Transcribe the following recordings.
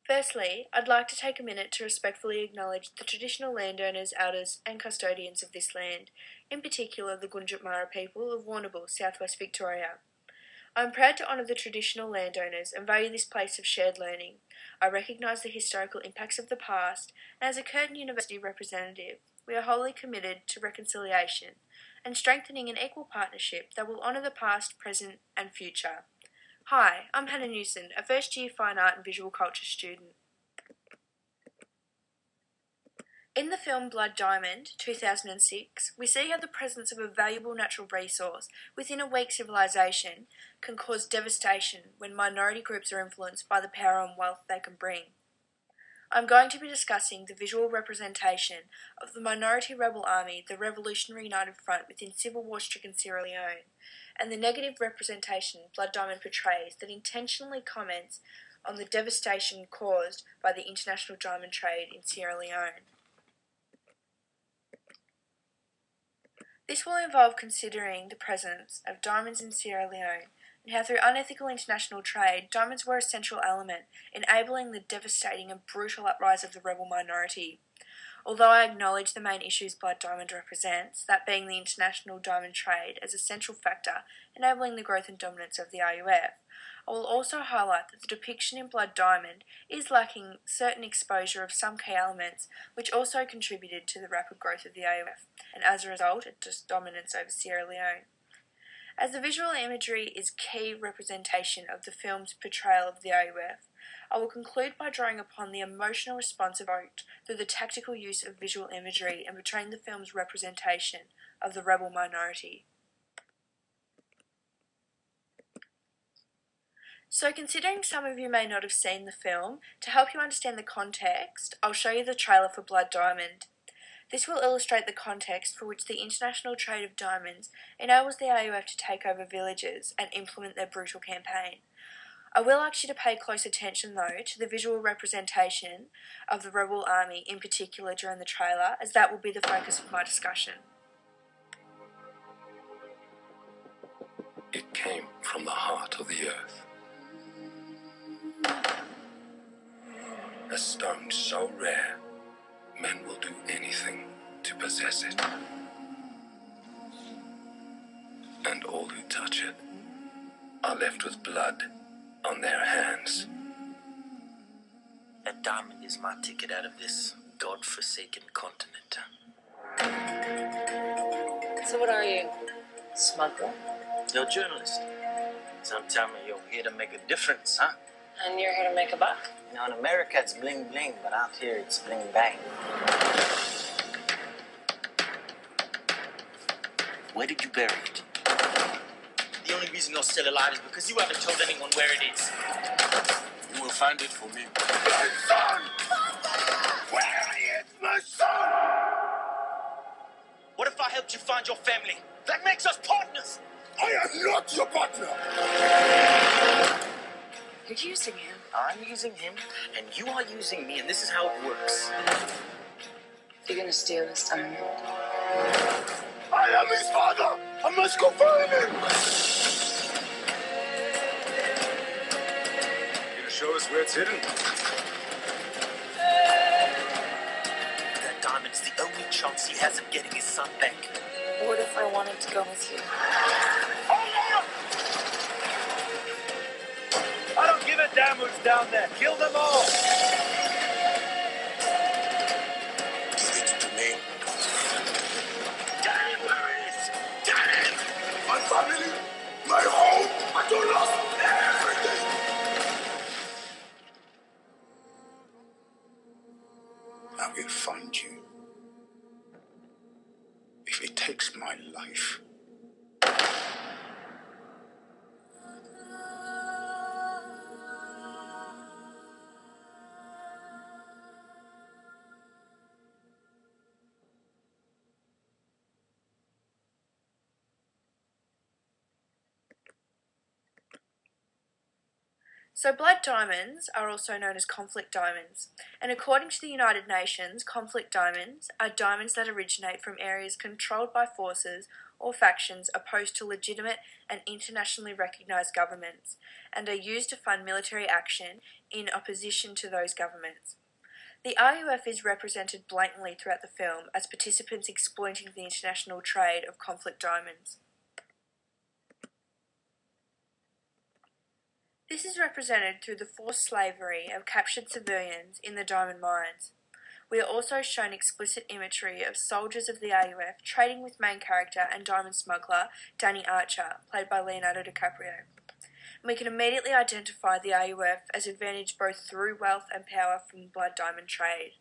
Firstly, I'd like to take a minute to respectfully acknowledge the traditional landowners, elders and custodians of this land, in particular the Gunditjmara people of Warrnambool, southwest Victoria. I am proud to honour the traditional landowners and value this place of shared learning. I recognise the historical impacts of the past, and as a Curtin University representative, we are wholly committed to reconciliation and strengthening an equal partnership that will honour the past, present and future. Hi, I'm Hannah Newson, a first year Fine Art and Visual Culture student. In the film Blood Diamond, 2006, we see how the presence of a valuable natural resource within a weak civilization can cause devastation when minority groups are influenced by the power and wealth they can bring. I'm going to be discussing the visual representation of the minority rebel army, the Revolutionary United Front within civil war-stricken Sierra Leone, and the negative representation Blood Diamond portrays that intentionally comments on the devastation caused by the international diamond trade in Sierra Leone. This will involve considering the presence of diamonds in Sierra Leone and how through unethical international trade, diamonds were a central element, enabling the devastating and brutal uprise of the rebel minority. Although I acknowledge the main issues Blood Diamond represents, that being the international diamond trade as a central factor enabling the growth and dominance of the RUF, I will also highlight that the depiction in Blood Diamond is lacking certain exposure of some key elements which also contributed to the rapid growth of the RUF, and as a result, its dominance over Sierra Leone. As the visual imagery is key representation of the film's portrayal of the RUF, I will conclude by drawing upon the emotional response evoked through the tactical use of visual imagery and portraying the film's representation of the rebel minority. So considering some of you may not have seen the film, to help you understand the context, I'll show you the trailer for Blood Diamond. This will illustrate the context for which the international trade of diamonds enables the RUF to take over villages and implement their brutal campaign. I will ask you to pay close attention though to the visual representation of the rebel army in particular during the trailer, as that will be the focus of my discussion. It came from the heart of the earth. A stone so rare, men will do anything to possess it. And all who touch it are left with blood on their hands. A diamond is my ticket out of this God-forsaken continent. So what are you? Smuggler? You're a journalist. Some tell me you're here to make a difference, huh? And you're here to make a buck? You know, in America it's bling bling, but out here it's bling bang. Where did you bury it? The only reason you're still alive is because you haven't told anyone where it is. You will find it for me. My son! Where is my son? What if I helped you find your family? That makes us partners! I am not your partner! You're using him. I'm using him, and you are using me, and this is how it works. You're gonna steal this diamond. I am his father! I must go find him! You gonna show us where it's hidden? That diamond's the only chance he has of getting his son back. What if I wanted to go with you? I don't give a damn who's down there. Kill them all! Give it to me. Damn, where is? Damn! My family, my home, I don't lost everything! I will find you. If it takes my life. So blood diamonds are also known as conflict diamonds, and according to the United Nations, conflict diamonds are diamonds that originate from areas controlled by forces or factions opposed to legitimate and internationally recognised governments, and are used to fund military action in opposition to those governments. The RUF is represented blatantly throughout the film as participants exploiting the international trade of conflict diamonds. This is represented through the forced slavery of captured civilians in the diamond mines. We are also shown explicit imagery of soldiers of the RUF trading with main character and diamond smuggler Danny Archer, played by Leonardo DiCaprio. We can immediately identify the RUF as advantaged both through wealth and power from the blood diamond trade.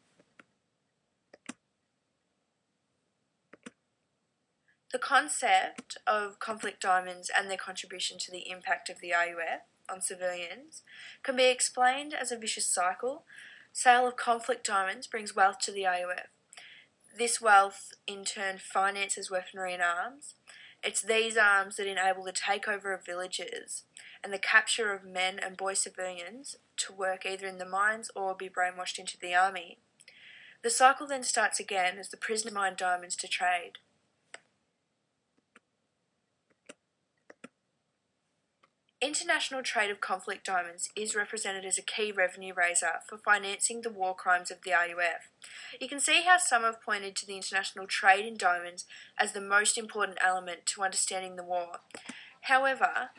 The concept of conflict diamonds and their contribution to the impact of the RUF on civilians can be explained as a vicious cycle. Sale of conflict diamonds brings wealth to the RUF. This wealth, in turn, finances weaponry and arms. It's these arms that enable the takeover of villages and the capture of men and boy civilians to work either in the mines or be brainwashed into the army. The cycle then starts again as the prisoner mine diamonds to trade. International trade of conflict diamonds is represented as a key revenue raiser for financing the war crimes of the RUF. You can see how some have pointed to the international trade in diamonds as the most important element to understanding the war. However,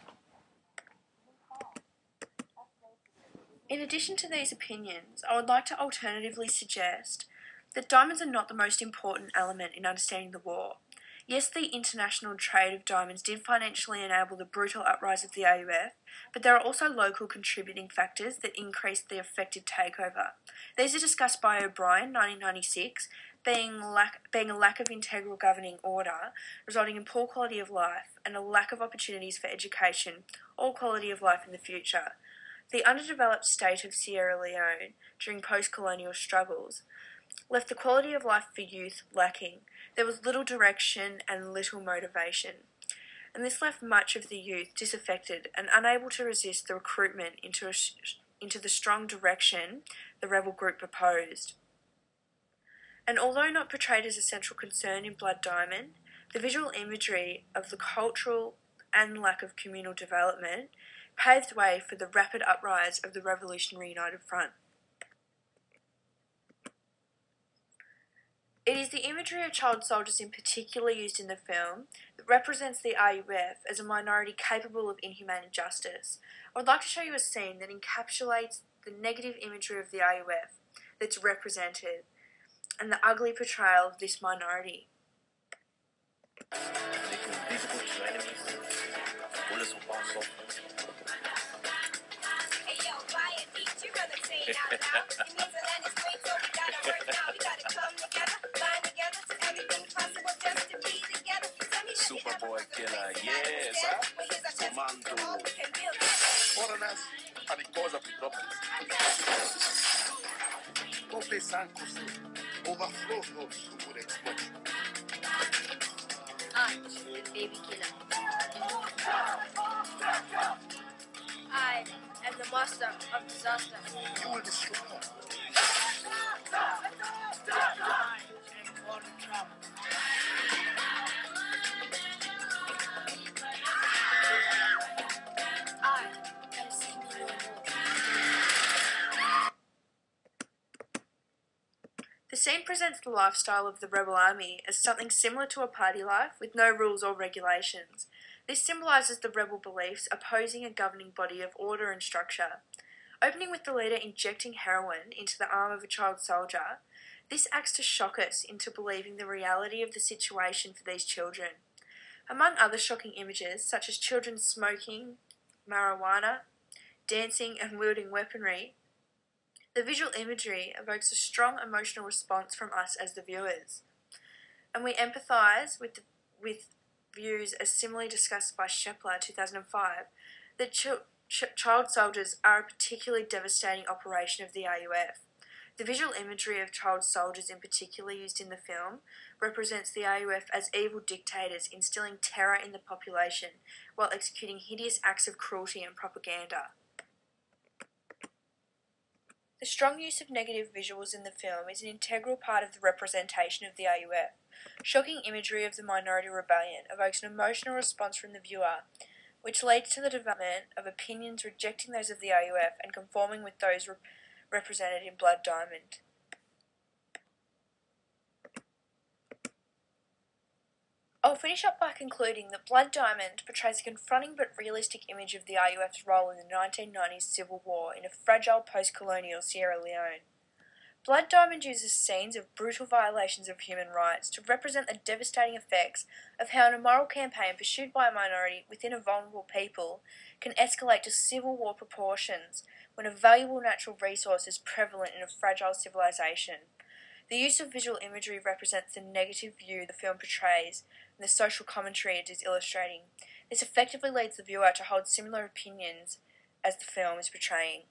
in addition to these opinions, I would like to alternatively suggest that diamonds are not the most important element in understanding the war. Yes, the international trade of diamonds did financially enable the brutal uprise of the RUF, but there are also local contributing factors that increased the effective takeover. These are discussed by O'Brien, 1996, being a lack of integral governing order, resulting in poor quality of life, and a lack of opportunities for education or quality of life in the future. The underdeveloped state of Sierra Leone during post-colonial struggles left the quality of life for youth lacking. There was little direction and little motivation, and this left much of the youth disaffected and unable to resist the recruitment into the strong direction the rebel group proposed. And although not portrayed as a central concern in Blood Diamond, the visual imagery of the cultural and lack of communal development paved way for the rapid uprise of the Revolutionary United Front. It is the imagery of child soldiers in particular used in the film that represents the RUF as a minority capable of inhumane injustice. I would like to show you a scene that encapsulates the negative imagery of the RUF that's represented and the ugly portrayal of this minority. Make you invisible to your enemies. Bullets will bounce off. Hey yo, buy it, eat your brother saying out loud. It means the land is great, so we gotta work now. We gotta come together, bind together, so everything's possible just to be together. Superboy killer, yes, Comando. Foreigners are the cause of the problems. Confessar com você, overflow no super exploit. The baby killer. I am the master of disaster. You will destroy. I am born in trouble. I am seeing you no more. The scene presents the lifestyle of the rebel army as something similar to a party life with no rules or regulations. This symbolises the rebel beliefs opposing a governing body of order and structure. Opening with the leader injecting heroin into the arm of a child soldier, this acts to shock us into believing the reality of the situation for these children. Among other shocking images, such as children smoking marijuana, dancing and wielding weaponry, the visual imagery evokes a strong emotional response from us as the viewers, and we empathise with views as similarly discussed by Shepler 2005, that child soldiers are a particularly devastating operation of the RUF. The visual imagery of child soldiers in particular used in the film represents the RUF as evil dictators instilling terror in the population while executing hideous acts of cruelty and propaganda. The strong use of negative visuals in the film is an integral part of the representation of the RUF. Shocking imagery of the minority rebellion evokes an emotional response from the viewer, which leads to the development of opinions rejecting those of the RUF and conforming with those represented in Blood Diamond. I'll finish up by concluding that Blood Diamond portrays a confronting but realistic image of the RUF's role in the 1990s Civil War in a fragile post-colonial Sierra Leone. Blood Diamond uses scenes of brutal violations of human rights to represent the devastating effects of how an immoral campaign pursued by a minority within a vulnerable people can escalate to civil war proportions when a valuable natural resource is prevalent in a fragile civilization. The use of visual imagery represents the negative view the film portrays and the social commentary it is illustrating. This effectively leads the viewer to hold similar opinions as the film is portraying.